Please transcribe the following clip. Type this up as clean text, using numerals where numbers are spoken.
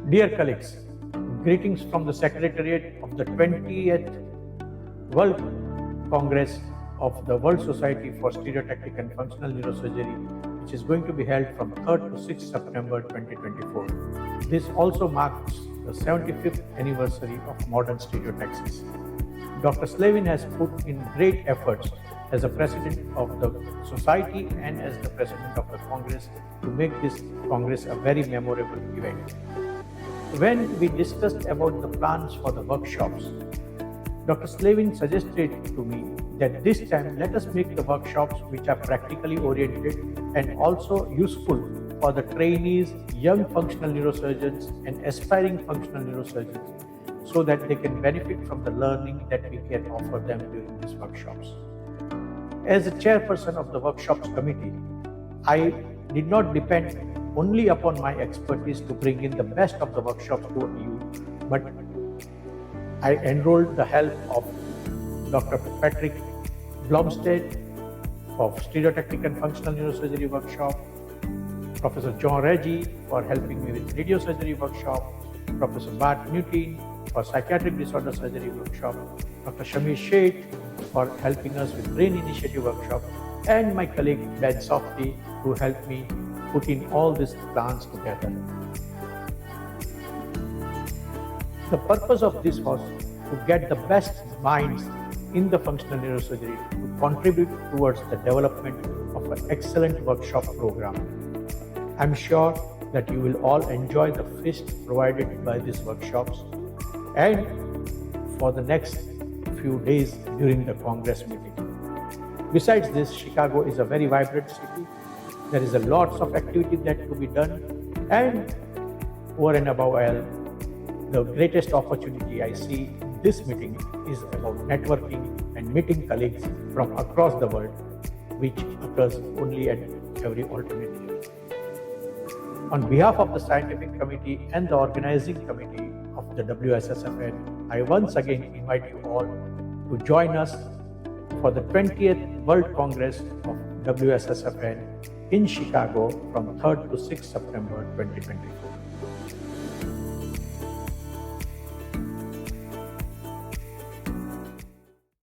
Dear colleagues, greetings from the Secretariat of the 20th World Congress of the World Society for Stereotactic and Functional Neurosurgery, which is going to be held from 3rd to 6th September 2024. This also marks the 75th anniversary of modern stereotaxis. Dr. Slavin has put in great efforts as the president of the society and as the president of the Congress to make this Congress a very memorable event. When we discussed about the plans for the workshops, Dr. Slavin suggested to me that this time let us make the workshops which are practically oriented and also useful for the trainees, young functional neurosurgeons and aspiring functional neurosurgeons so that they can benefit from the learning that we can offer them during these workshops. As the chairperson of the workshops committee, I did not depend only upon my expertise to bring in the best of the workshops to you, but I enrolled the help of Dr. Patrick Blomstead of Stereotactic and Functional Neurosurgery workshop, Professor John Reggie for helping me with radiosurgery workshop, Professor Bart Newton for psychiatric disorder surgery workshop, Dr. Shamir Sheikh for helping us with brain initiative workshop, and my colleague Ben Softy who helped me put in all these plans together. The purpose of this was to get the best minds in the functional neurosurgery to contribute towards the development of an excellent workshop program. I'm sure that you will all enjoy the feast provided by these workshops and for the next few days during the Congress meeting. Besides this, Chicago is a very vibrant city. There is a lots of activity that to be done, and over and above all, the greatest opportunity I see in this meeting is about networking and meeting colleagues from across the world, which occurs only at every alternate year. On behalf of the scientific committee and the organizing committee of the WSSFN, I once again invite you all to join us for the 20th World Congress of WSSFN in Chicago from 3rd to 6th September 2024.